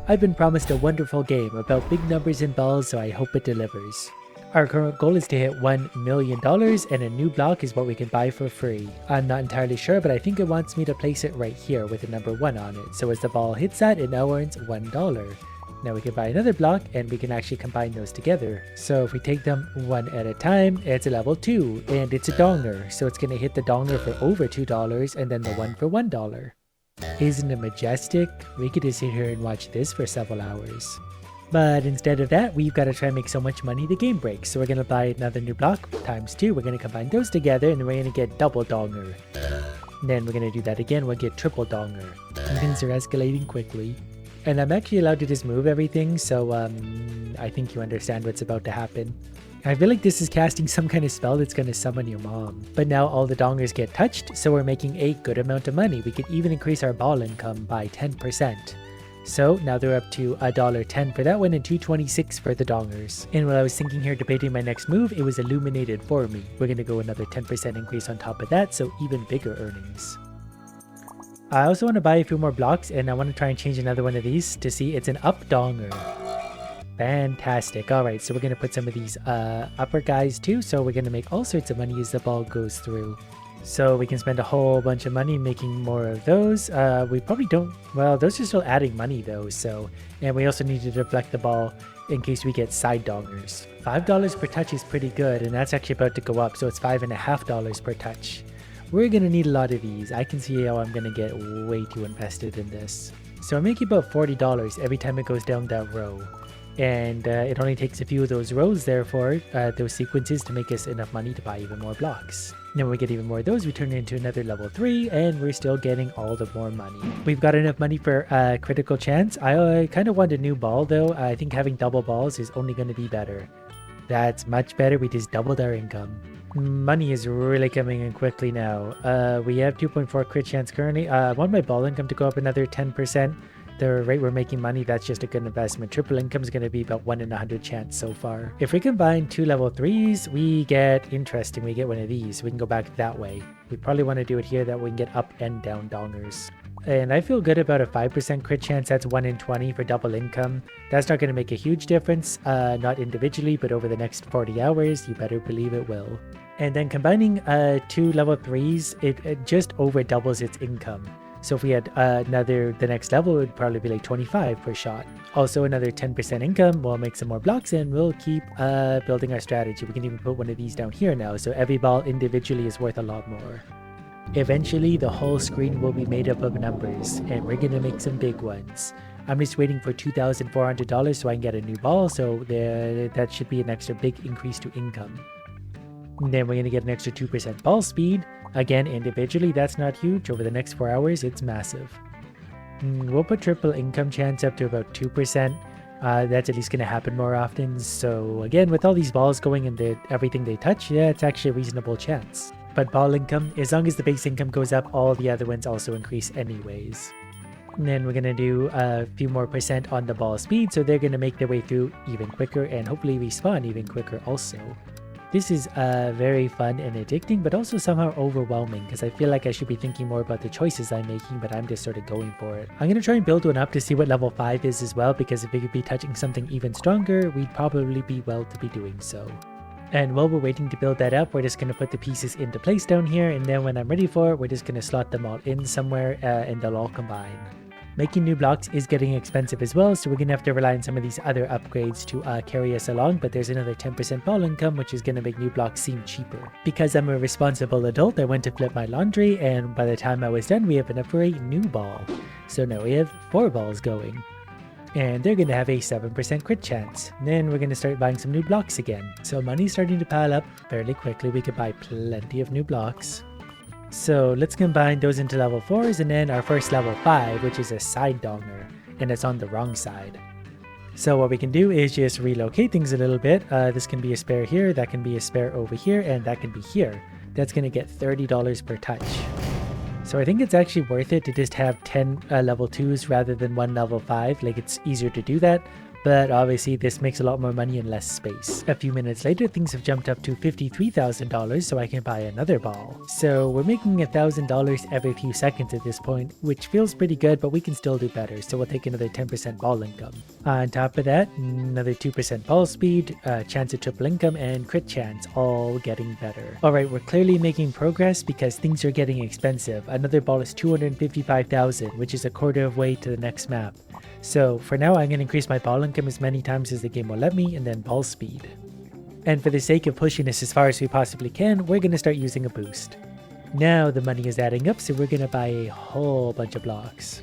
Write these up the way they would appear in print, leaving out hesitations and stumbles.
I've been promised a wonderful game about big numbers and balls, so I hope it delivers. Our current goal is to hit $1 million, and a new block is what we can buy for free. I'm not entirely sure, but I think it wants me to place it right here with the number 1 on it. So as the ball hits that, it now earns $1. Now we can buy another block, and we can actually combine those together. So if we take them one at a time, it's a level 2, and it's a donger. So it's going to hit the donger for over $2, and then the one for $1. Isn't it majestic? We could just sit here and watch this for several hours. But instead of that, we've got to try and make so much money the game breaks. So we're going to buy another new block, times 2. We're going to combine those together, and then we're going to get double donger. And then we're going to do that again, we'll get triple donger. And things are escalating quickly. And I'm actually allowed to just move everything, so I think you understand what's about to happen. I feel like this is casting some kind of spell that's going to summon your mom. But now all the dongers get touched, so we're making a good amount of money. We could even increase our ball income by 10%. So now they're up to $1.10 for that one and $2.26 for the dongers. And while I was thinking here debating my next move, it was illuminated for me. We're going to go another 10% increase on top of that, so even bigger earnings. I also want to buy a few more blocks, and I want to try and change another one of these to see it's an up donger. Fantastic. Alright, so we're going to put some of these upper guys too, so we're going to make all sorts of money as the ball goes through. So we can spend a whole bunch of money making more of those. We probably don't, well, those are still adding money though, so, and we also need to deflect the ball in case we get side dongers. $5 per touch is pretty good, and that's actually about to go up, so it's $5.50 per touch. We're going to need a lot of these. I can see how I'm going to get way too invested in this. So I'm making about $40 every time it goes down that row. And it only takes a few of those rows, therefore, those sequences to make us enough money to buy even more blocks. Then when we get even more of those, we turn it into another level 3, and we're still getting all the more money. We've got enough money for critical chance. I kind of want a new ball, though. I think having double balls is only going to be better. That's much better. We just doubled our income. Money is really coming in quickly now. We have 2.4 crit chance currently. I want my ball income to go up another 10%. The rate we're making money, that's just a good investment. Triple income is going to be about 1 in 100 chance so far. If we combine 2 level 3s, we get interesting. We get one of these. We can go back that way. We probably want to do it here that we can get up and down dongers. And I feel good about a 5% crit chance. That's 1 in 20 for double income. That's not going to make a huge difference, not individually, but over the next 40 hours, you better believe it will. And then combining 2 level 3s, it just over doubles its income. So if we had the next level, it would probably be like 25 per shot. Also another 10% income, we'll make some more blocks and we'll keep building our strategy. We can even put one of these down here now, so every ball individually is worth a lot more. Eventually, the whole screen will be made up of numbers, and we're gonna make some big ones. I'm just waiting for $2,400 so I can get a new ball, so that should be an extra big increase to income. And then we're going to get an extra 2% ball speed. Again, individually, that's not huge. Over the next 4 hours, it's massive. We'll put triple income chance up to about 2%. That's at least going to happen more often. So again, with all these balls going into everything they touch, yeah, it's actually a reasonable chance. But ball income, as long as the base income goes up, all the other ones also increase anyways. And then we're going to do a few more percent on the ball speed, so they're going to make their way through even quicker and hopefully respawn even quicker also. This is very fun and addicting, but also somehow overwhelming because I feel like I should be thinking more about the choices I'm making, but I'm just sort of going for it. I'm going to try and build one up to see what level 5 is as well, because if we could be touching something even stronger, we'd probably be well to be doing so. And while we're waiting to build that up, we're just going to put the pieces into place down here, and then when I'm ready for it, we're just going to slot them all in somewhere and they'll all combine. Making new blocks is getting expensive as well, so we're going to have to rely on some of these other upgrades to carry us along, but there's another 10% ball income, which is going to make new blocks seem cheaper. Because I'm a responsible adult, I went to flip my laundry, and by the time I was done, we have enough for a new ball. So now we have 4 balls going. And they're going to have a 7% crit chance. Then we're going to start buying some new blocks again. So money's starting to pile up fairly quickly. We could buy plenty of new blocks. So let's combine those into level 4s, and then our first level 5, which is a side donger, and it's on the wrong side. So what we can do is just relocate things a little bit. This can be a spare here, that can be a spare over here, and that can be here. That's going to get $30 per touch. So I think it's actually worth it to just have 10 level 2s rather than 1 level 5. Like, it's easier to do that. but obviously this makes a lot more money in less space. A few minutes later, things have jumped up to $53,000, so I can buy another ball. So we're making $1,000 every few seconds at this point, which feels pretty good, but we can still do better, so we'll take another 10% ball income. On top of that, another 2% ball speed, chance of triple income, and crit chance, all getting better. Alright, we're clearly making progress because things are getting expensive. Another ball is $255,000, which is a quarter of way to the next map. So for now, I'm going to increase my ball income as many times as the game will let me, and then ball speed. And for the sake of pushing this as far as we possibly can, we're going to start using a boost. Now the money is adding up, so we're going to buy a whole bunch of blocks.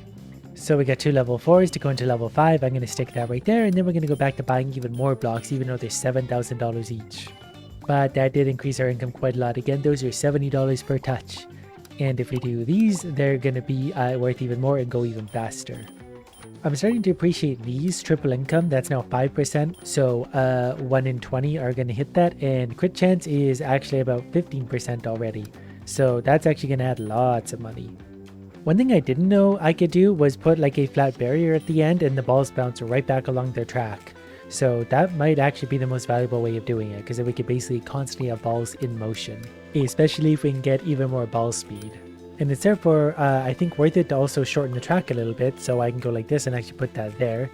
So we got 2 level 4s to go into level 5, I'm going to stick that right there, and then we're going to go back to buying even more blocks, even though they're $7,000 each. But that did increase our income quite a lot. Again, those are $70 per touch. And if we do these, they're going to be worth even more and go even faster. I'm starting to appreciate these triple income. That's now 5%. So 1 in 20 are going to hit that. And crit chance is actually about 15% already. So that's actually going to add lots of money. One thing I didn't know I could do was put like a flat barrier at the end and the balls bounce right back along their track. So that might actually be the most valuable way of doing it, because then we could basically constantly have balls in motion, especially if we can get even more ball speed. And it's therefore, I think, worth it to also shorten the track a little bit, so I can go like this and actually put that there.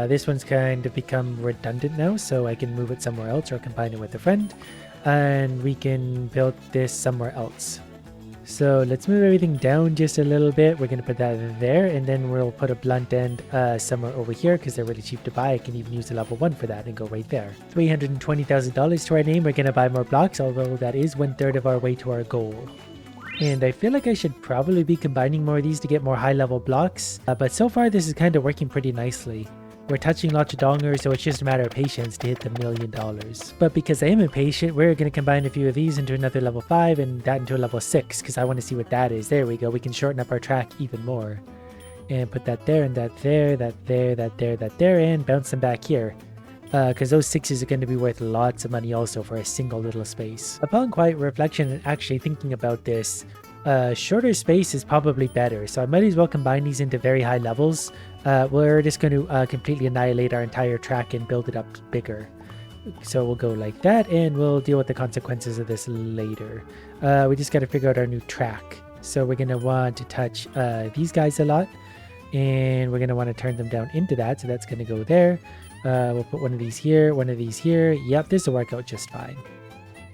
This one's kind of become redundant now, so I can move it somewhere else or combine it with a friend, and we can build this somewhere else. So let's move everything down just a little bit. We're going to put that there, and then we'll put a blunt end somewhere over here because they're really cheap to buy. I can even use a level 1 for that and go right there. $320,000 to our name. We're going to buy more blocks, although that is 1/3 of our way to our goal. And I feel like I should probably be combining more of these to get more high level blocks, but so far this is kind of working pretty nicely. We're touching lots of dongers, so it's just a matter of patience to hit the $1 million. But because I am impatient, we're going to combine a few of these into another level 5 and that into a level 6, because I want to see what that is. There we go. We can shorten up our track even more. And put that there, and that there, that there, that there, that there, and bounce them back here. Because those 6s are going to be worth lots of money also for a single little space. Upon quiet reflection and actually thinking about this, shorter space is probably better, so I might as well combine these into very high levels. We're just going to completely annihilate our entire track and build it up bigger. So we'll go like that, and we'll deal with the consequences of this later. We just got to figure out our new track. So we're going to want to touch these guys a lot, and we're going to want to turn them down into that, so that's going to go there. We'll put one of these here, one of these here. Yep, this will work out just fine.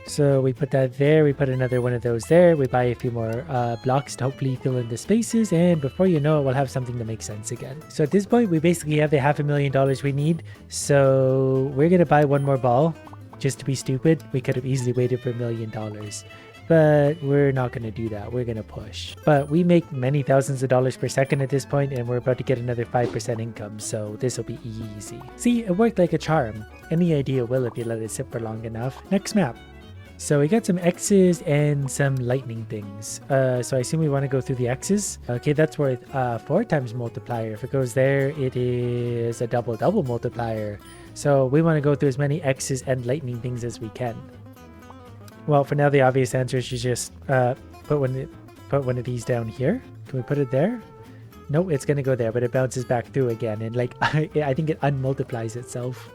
So we put that there, we put another one of those there, we buy a few more blocks to hopefully fill in the spaces, and before you know it, we'll have something to make sense again. So at this point, we basically have the $500,000 we need, so we're going to buy one more ball, just to be stupid. We could have easily waited for $1 million, but we're not going to do that. We're going to push. But we make many thousands of dollars per second at this point, and we're about to get another 5% income, so this will be easy. See, it worked like a charm. Any idea will if you let it sit for long enough. Next map. So we got some X's and some lightning things. So I assume we want to go through the X's. Okay, that's worth 4 times multiplier. If it goes there, it is a double multiplier. So we want to go through as many X's and lightning things as we can. Well, for now, the obvious answer is to just put one of these down here. Can we put it there? No, it's going to go there, but it bounces back through again. And like, I think it unmultiplies itself.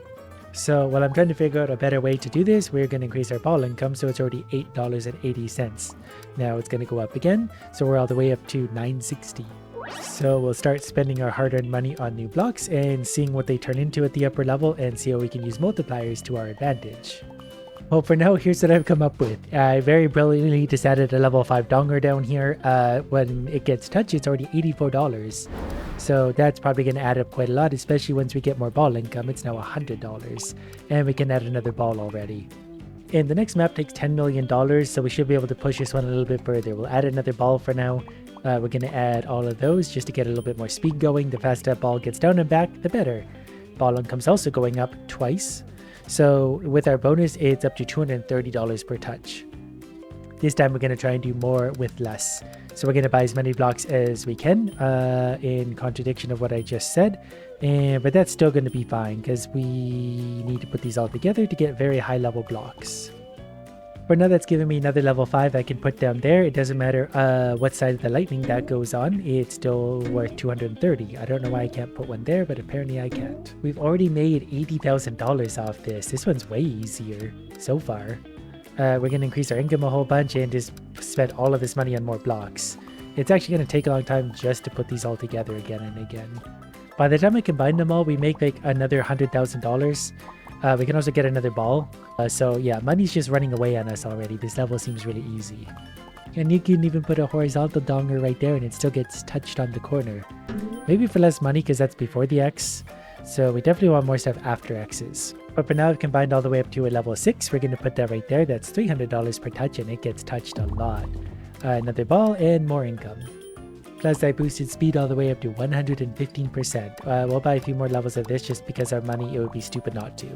So while I'm trying to figure out a better way to do this, we're going to increase our ball income, so it's already $8.80. Now it's going to go up again, so we're all the way up to $9.60. So we'll start spending our hard-earned money on new blocks and seeing what they turn into at the upper level and see how we can use multipliers to our advantage. Well, for now, here's what I've come up with. I very brilliantly just added a level 5 donger down here. When it gets touched, it's already $84. So that's probably going to add up quite a lot, especially once we get more ball income. It's now $100. And we can add another ball already. And the next map takes $10 million, so we should be able to push this one a little bit further. We'll add another ball for now. We're going to add all of those just to get a little bit more speed going. The faster that ball gets down and back, the better. Ball income's also going up twice. So with our bonus, it's up to $230 per touch. This time we're going to try and do more with less. So we're going to buy as many blocks as we can, in contradiction of what I just said. But that's still going to be fine because we need to put these all together to get very high level blocks. For now, that's giving me another level 5 I can put down there. It doesn't matter what side of the lightning that goes on. It's still worth 230. I don't know why I can't put one there, but apparently I can't. We've already made $80,000 off this. This one's way easier so far. We're going to increase our income a whole bunch and just spend all of this money on more blocks. It's actually going to take a long time just to put these all together again and again. By the time I combine them all, we make like another $100,000. We can also get another ball. So yeah, money's just running away on us already. This level seems really easy. And you can even put a horizontal donger right there and it still gets touched on the corner. Maybe for less money because that's before the X. So we definitely want more stuff after X's. But for now, I've combined all the way up to a level 6. We're going to put that right there. That's $300 per touch and it gets touched a lot. Another ball and more income. Plus I boosted speed all the way up to 115%. We'll buy a few more levels of this just because our money, it would be stupid not to.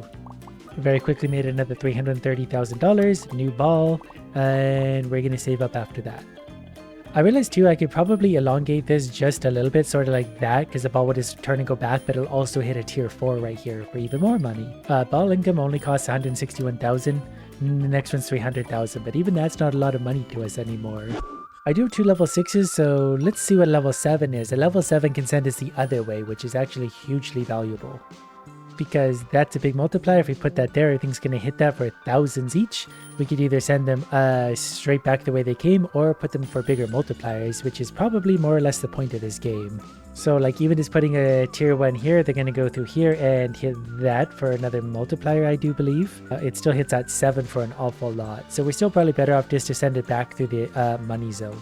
Very quickly made another $330,000, new ball, and we're going to save up after that. I realized too I could probably elongate this just a little bit, sort of like that, because the ball would just turn and go back, but it'll also hit a tier 4 right here for even more money. Ball income only costs 161,000, the next one's 300,000, but even that's not a lot of money to us anymore. I do have 2 level 6s, so let's see what level 7 is. A level 7 can send us the other way, which is actually hugely valuable. Because that's a big multiplier. If we put that there, everything's going to hit that for thousands each. We could either send them straight back the way they came or put them for bigger multipliers, which is probably more or less the point of this game. So like even just putting a tier 1 here, they're going to go through here and hit that for another multiplier, I do believe. It still hits at 7 for an awful lot. So we're still probably better off just to send it back through the money zone.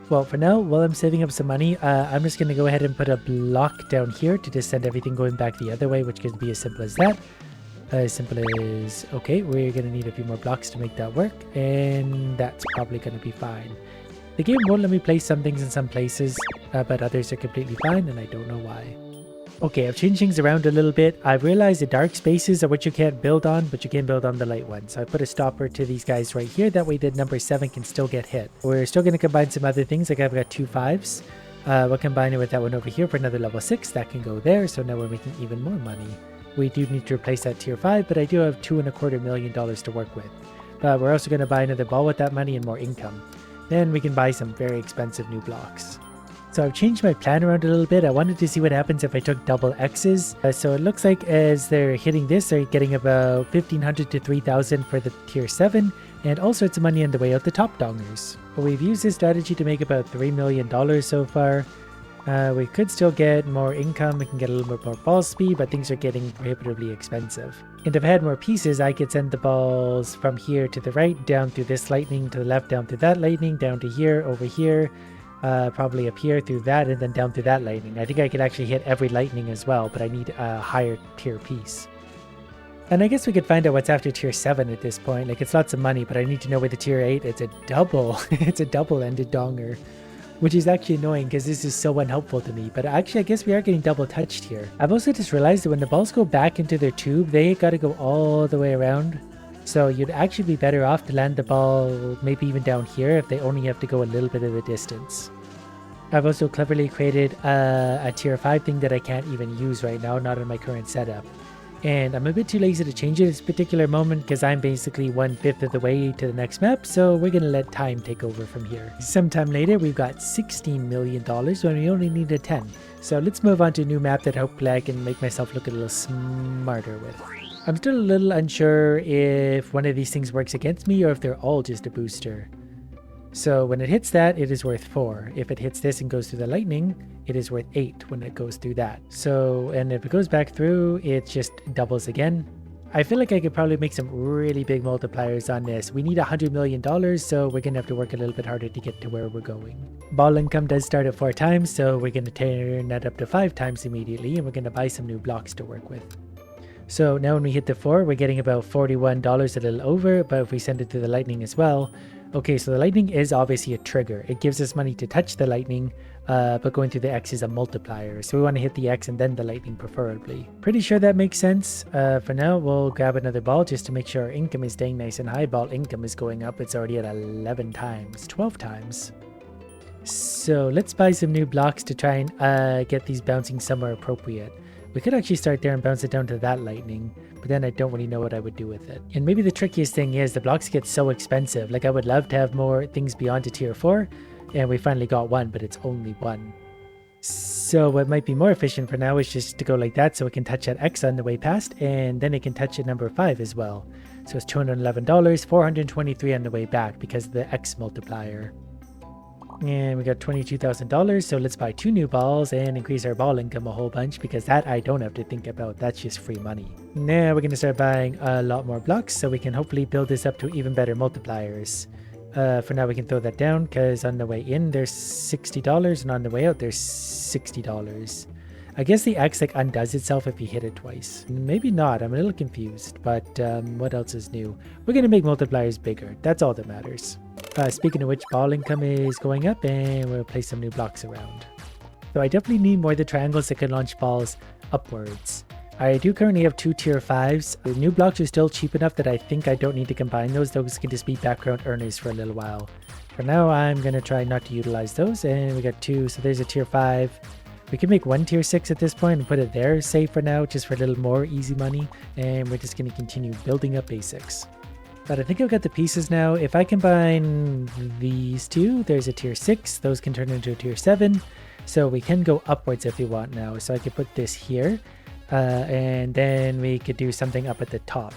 Well, for now, while I'm saving up some money, I'm just going to go ahead and put a block down here to just send everything going back the other way, which could be as simple as that. As simple as, okay, we're going to need a few more blocks to make that work, and that's probably going to be fine. The game won't let me place some things in some places, but others are completely fine, and I don't know why. Okay, I've changed things around a little bit. I've realized the dark spaces are what you can't build on, but you can build on the light ones. So I put a stopper to these guys right here. That way the number 7 can still get hit. We're still going to combine some other things. Like I've got 2 5s. We'll combine it with that one over here for another level 6. That can go there. So now we're making even more money. We do need to replace that tier 5, but I do have $2.25 million to work with. But we're also going to buy another ball with that money and more income. Then we can buy some very expensive new blocks. So I've changed my plan around a little bit. I wanted to see what happens if I took double X's. So it looks like as they're hitting this, they're getting about 1,500 to 3,000 for the tier 7 and all sorts of money on the way out the top dongers. But we've used this strategy to make about $3 million so far. We could still get more income. We can get a little bit more ball speed, but things are getting prohibitively expensive. And if I had more pieces, I could send the balls from here to the right, down through this lightning, to the left, down through that lightning, down to here, over here. Probably up here through that and then down through that lightning. I think I could actually hit every lightning as well, but I need a higher tier piece. And I guess we could find out what's after tier 7 at this point. Like it's lots of money, but I need to know where the tier 8, it's a double. It's a double-ended donger, which is actually annoying because this is so unhelpful to me. But actually, I guess we are getting double touched here. I've also just realized that when the balls go back into their tube, they got to go all the way around. So you'd actually be better off to land the ball maybe even down here if they only have to go a little bit of the distance. I've also cleverly created a tier 5 thing that I can't even use right now, not in my current setup. And I'm a bit too lazy to change it at this particular moment because I'm basically 1/5 of the way to the next map, so we're going to let time take over from here. Sometime later, we've got $16 million when we only needed 10. So let's move on to a new map that hopefully I can make myself look a little smarter with. I'm still a little unsure if one of these things works against me or if they're all just a booster. So when it hits that, it is worth 4. If it hits this and goes through the lightning, it is worth 8 when it goes through that. So, and if it goes back through, it just doubles again. I feel like I could probably make some really big multipliers on this. We need $100 million, so we're going to have to work a little bit harder to get to where we're going. Ball income does start at 4 times, so we're going to turn that up to 5 times immediately, and we're going to buy some new blocks to work with. So now when we hit the 4, we're getting about $41, a little over, but if we send it to the lightning as well. Okay, so the lightning is obviously a trigger. It gives us money to touch the lightning, but going through the X is a multiplier. So we want to hit the X and then the lightning preferably. Pretty sure that makes sense. For now, we'll grab another ball just to make sure our income is staying nice and high. Ball income is going up. It's already at 11 times, 12 times. So let's buy some new blocks to try and get these bouncing somewhere appropriate. We could actually start there and bounce it down to that lightning, but then I don't really know what I would do with it. And maybe the trickiest thing is the blocks get so expensive. Like I would love to have more things beyond a tier 4, and we finally got one, but it's only one. So what might be more efficient for now is just to go like that so it can touch that X on the way past, and then it can touch at number 5 as well. So it's $211, $423 on the way back because of the X multiplier. And we got $22,000, so let's buy 2 new balls and increase our ball income a whole bunch, because that I don't have to think about. That's just free money. Now we're going to start buying a lot more blocks so we can hopefully build this up to even better multipliers. For now we can throw that down, because on the way in there's $60 and on the way out there's $60. I guess the X like undoes itself if you hit it twice. Maybe not, I'm a little confused, but what else is new? We're going to make multipliers bigger, that's all that matters. Speaking of which, ball income is going up, and we'll place some new blocks around. So I definitely need more of the triangles that can launch balls upwards. I do currently have 2 tier 5s. The new blocks are still cheap enough that I think I don't need to combine those. Those can just be background earners for a little while. For now, I'm going to try not to utilize those, and we got 2, so there's a tier 5. We can make 1 tier 6 at this point and put it there, safe for now, just for a little more easy money, and we're just going to continue building up basics. But I think I've got the pieces now. If I combine these 2, there's a tier 6. Those can turn into a tier 7. So we can go upwards if we want now. So I could put this here. And then we could do something up at the top.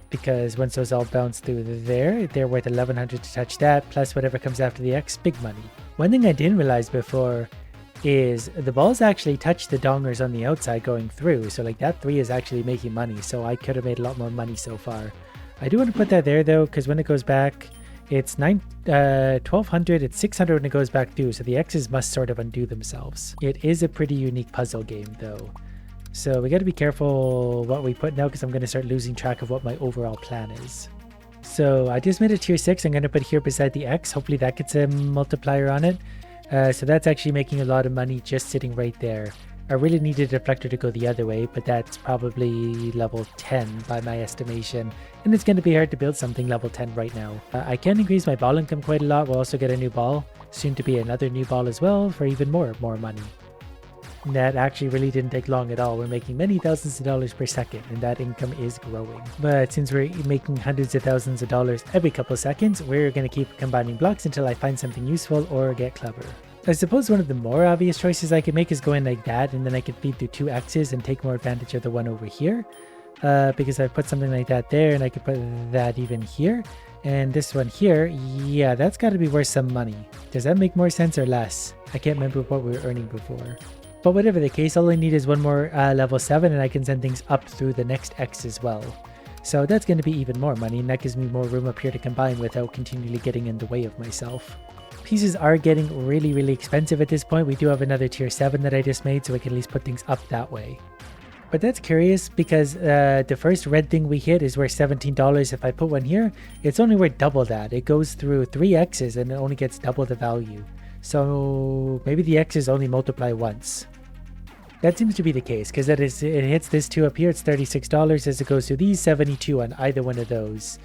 Because once those all bounce through there, they're worth $1,100 to touch that. Plus whatever comes after the X, big money. One thing I didn't realize before is the balls actually touch the dongers on the outside going through. So like that 3 is actually making money. So I could have made a lot more money so far. I do want to put that there though, because when it goes back, it's 1200, it's 600 when it goes back through, so the X's must sort of undo themselves. It is a pretty unique puzzle game though. So we got to be careful what we put now, because I'm going to start losing track of what my overall plan is. So I just made a tier 6, I'm going to put here beside the X, hopefully that gets a multiplier on it. So that's actually making a lot of money just sitting right there. I really need a deflector to go the other way, but that's probably level 10 by my estimation, and it's going to be hard to build something level 10 right now. I can increase my ball income quite a lot. We'll also get a new ball, soon to be another new ball as well, for even more money. And that actually really didn't take long at all. We're making many thousands of dollars per second, and that income is growing. But since we're making hundreds of thousands of dollars every couple of seconds, we're going to keep combining blocks until I find something useful or get clever. I suppose one of the more obvious choices I could make is going like that, and then I could feed through 2 X's and take more advantage of the one over here. Because I put something like that there, and I could put that even here. And this one here, yeah, that's got to be worth some money. Does that make more sense or less? I can't remember what we were earning before. But whatever the case, all I need is one more level 7, and I can send things up through the next X as well. So that's going to be even more money, and that gives me more room up here to combine without continually getting in the way of myself. Pieces are getting really expensive at this point. We do have another tier 7 that I just made, so we can at least put things up that way. But that's curious, because the first red thing we hit is worth $17. If I put one here, it's only worth double that. It goes through 3 X's and it only gets double the value. So maybe the X's only multiply once. That seems to be the case, because it hits this 2 up here, it's $36, as it goes to these 72 on either one of those.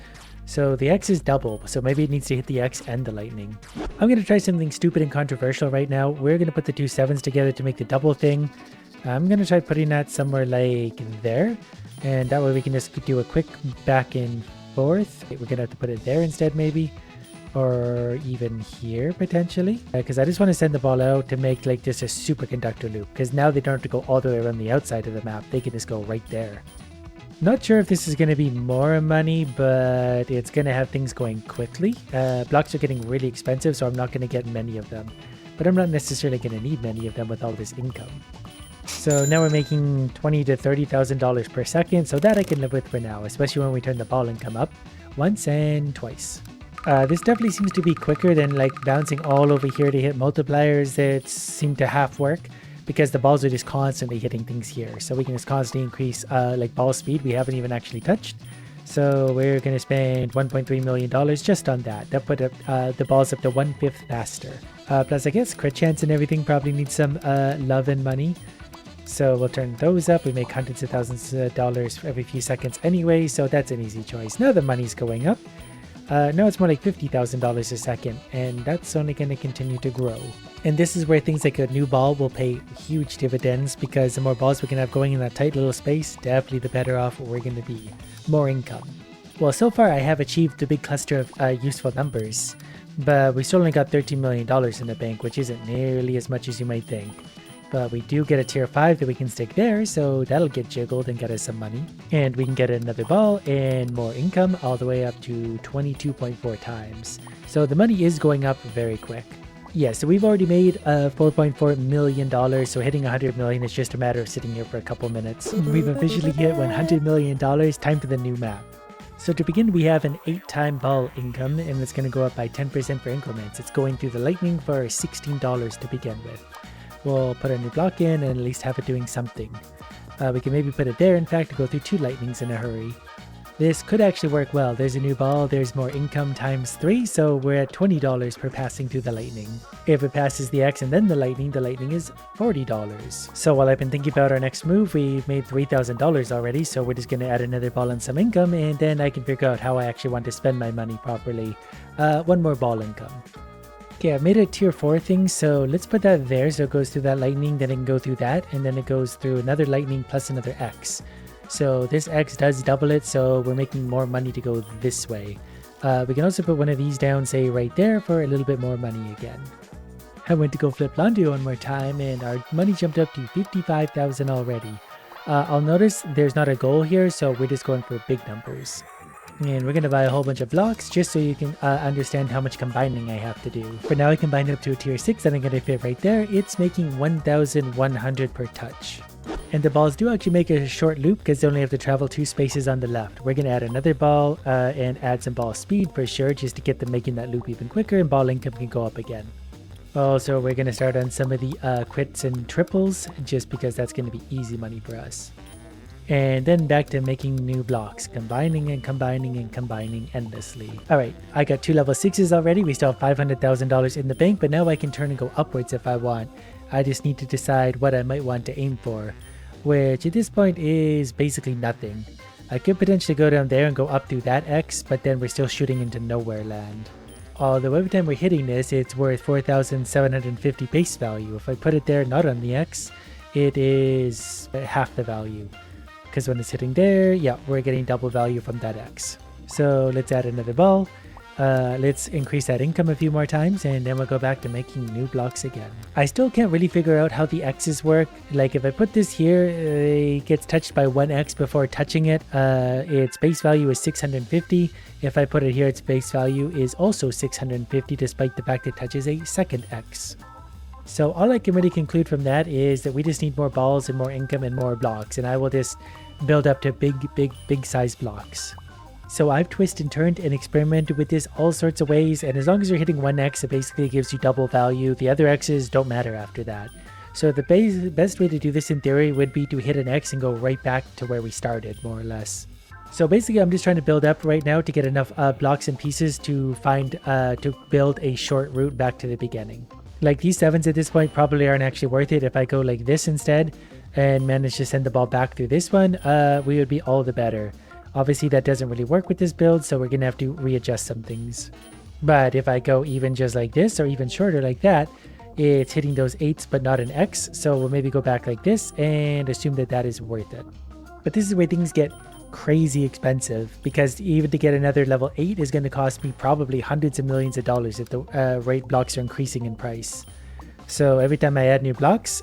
So the X is double, so maybe it needs to hit the X and the lightning. I'm going to try something stupid and controversial right now. We're going to put the 2 7s together to make the double thing. I'm going to try putting that somewhere like there, and that way we can just do a quick back and forth. We're going to have to put it there instead maybe, or even here potentially, because I just want to send the ball out to make like just a superconductor loop, because now they don't have to go all the way around the outside of the map. They can just go right there. Not sure if this is going to be more money, but it's going to have things going quickly. Blocks are getting really expensive, so I'm not going to get many of them. But I'm not necessarily going to need many of them with all this income. So now we're making $20,000 to $30,000 per second, so that I can live with for now, especially when we turn the ball income up once and twice. This definitely seems to be quicker than like bouncing all over here to hit multipliers that seem to half work, because the balls are just constantly hitting things here. So we can just constantly increase like ball speed we haven't even actually touched. So we're going to spend $1.3 million just on that. That put the balls up to 1/5 faster. Plus I guess crit chance and everything probably needs some love and money. So we'll turn those up. We make hundreds of thousands of dollars every few seconds anyway, so that's an easy choice. Now the money's going up. Now it's more like $50,000 a second, and that's only going to continue to grow. And this is where things like a new ball will pay huge dividends, because the more balls we can have going in that tight little space, definitely the better off we're going to be. More income. Well, so far I have achieved the big cluster of useful numbers, but we still only got $13 million in the bank, which isn't nearly as much as you might think. But we do get a tier 5 that we can stick there, so that'll get jiggled and get us some money. And we can get another ball and more income all the way up to 22.4 times. So the money is going up very quick. Yeah, so we've already made $4.4 million, so hitting 100 million is just a matter of sitting here for a couple minutes. We've officially hit $100 million, time for the new map. So to begin, we have an 8-time ball income, and it's going to go up by 10% for increments. It's going through the lightning for $16 to begin with. We'll put a new block in and at least have it doing something. We can maybe put it there, in fact, to go through 2 lightnings in a hurry. This could actually work well. There's a new ball, there's more income times 3, so we're at $20 per passing through the lightning. If it passes the X and then the lightning is $40. So while I've been thinking about our next move, we've made $3,000 already, so we're just going to add another ball and some income, and then I can figure out how I actually want to spend my money properly. One more ball income. Okay, I've made a tier 4 thing, so let's put that there so it goes through that lightning, then it can go through that, and then it goes through another lightning plus another X. So this X does double it, so we're making more money to go this way. We can also put one of these down, say right there, for a little bit more money again. I went to go flip laundry one more time, and our money jumped up to 55,000 already. I'll notice there's not a goal here, so we're just going for big numbers. And we're going to buy a whole bunch of blocks just so you can understand how much combining I have to do. For now, I combined up to a tier 6 and I'm going to fit right there. It's making 1,100 per touch. And the balls do actually make a short loop because they only have to travel 2 spaces on the left. We're going to add another ball and add some ball speed for sure, just to get them making that loop even quicker, and ball income can go up again. Also, we're going to start on some of the quits and triples just because that's going to be easy money for us. And then back to making new blocks, combining and combining and combining endlessly. Alright, I got 2 level 6s already. We still have $500,000 in the bank, but now I can turn and go upwards if I want. I just need to decide what I might want to aim for, which at this point is basically nothing. I could potentially go down there and go up through that X, but then we're still shooting into nowhere land. Although every time we're hitting this, it's worth 4,750 base value. If I put it there, not on the X, it is half the value. Because when it's hitting there, yeah, we're getting double value from that X. So let's add another ball. Let's increase that income a few more times, and then we'll go back to making new blocks again. I still can't really figure out how the X's work. Like if I put this here, it gets touched by 1 X before touching it. Its base value is 650. If I put it here, its base value is also 650, despite the fact it touches a second X. So all I can really conclude from that is that we just need more balls and more income and more blocks, and I will just build up to big size blocks. So I've twisted and turned and experimented with this all sorts of ways, and as long as you're hitting 1 X, it basically gives you double value. The other X's don't matter after that. So the best way to do this in theory would be to hit an X and go right back to where we started, more or less. So basically I'm just trying to build up right now to get enough blocks and pieces to to build a short route back to the beginning. Like these 7s at this point probably aren't actually worth it. If I go like this instead and manage to send the ball back through this one, we would be all the better. Obviously that doesn't really work with this build, so we're gonna have to readjust some things. But if I go even just like this or even shorter like that, it's hitting those 8s but not an X, so we'll maybe go back like this and assume that that is worth it. But this is where things get crazy expensive, because even to get another level 8 is going to cost me probably hundreds of millions of dollars if the rate blocks are increasing in price. So every time I add new blocks,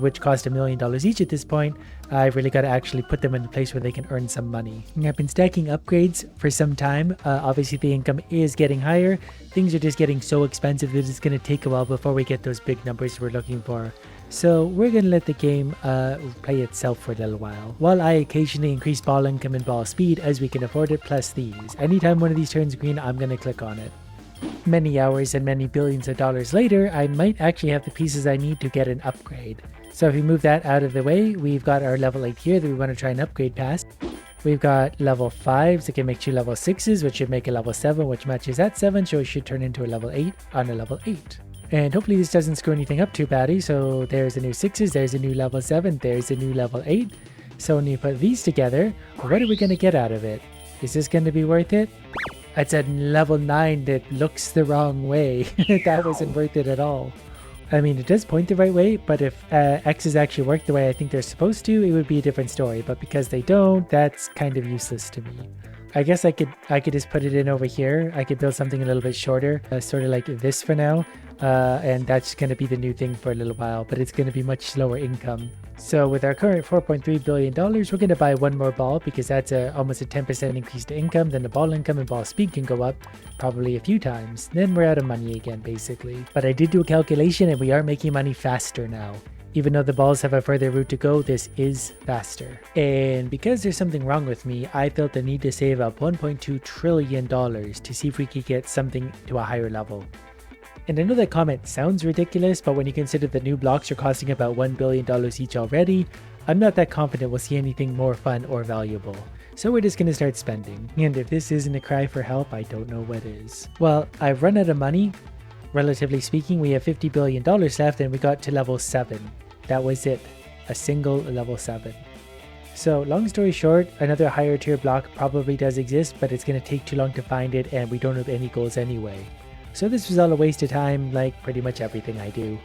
which cost $1 million each at this point, I've really got to actually put them in a place where they can earn some money. I've been stacking upgrades for some time. Obviously the income is getting higher. Things are just getting so expensive that it's going to take a while before we get those big numbers we're looking for. So we're going to let the game play itself for a little while I occasionally increase ball income and ball speed as we can afford it, plus these. Anytime one of these turns green, I'm going to click on it. Many hours and many billions of dollars later, I might actually have the pieces I need to get an upgrade. So if we move that out of the way, we've got our level 8 here that we want to try and upgrade past. We've got level 5s that can make 2 level 6s, which should make a level 7, which matches that 7, so it should turn into a level 8 on a level 8. And hopefully this doesn't screw anything up too badly. So there's a new 6s, there's a new level 7, there's a new level 8. So when you put these together, what are we going to get out of it? Is this going to be worth it? It's a level 9 that looks the wrong way. That wasn't worth it at all. I mean, it does point the right way, but if X's actually work the way I think they're supposed to, it would be a different story. But because they don't, that's kind of useless to me. I guess I could just put it in over here. I could build something a little bit shorter, sort of like this for now. And that's going to be the new thing for a little while, but it's going to be much slower income. So with our current $4.3 billion, we're going to buy one more ball because that's almost a 10% increase to income. Then the ball income and ball speed can go up probably a few times. Then we're out of money again, basically. But I did do a calculation and we are making money faster now. Even though the balls have a further route to go, this is faster. And because there's something wrong with me, I felt the need to save up $1.2 trillion to see if we could get something to a higher level. And I know that comment sounds ridiculous, but when you consider the new blocks are costing about $1 billion each already, I'm not that confident we'll see anything more fun or valuable. So we're just going to start spending. And if this isn't a cry for help, I don't know what is. Well, I've run out of money. Relatively speaking, we have $50 billion left and we got to level 7. That was it. A single level 7. So long story short, another higher tier block probably does exist, but it's going to take too long to find it and we don't have any goals anyway. So this was all a waste of time, like pretty much everything I do.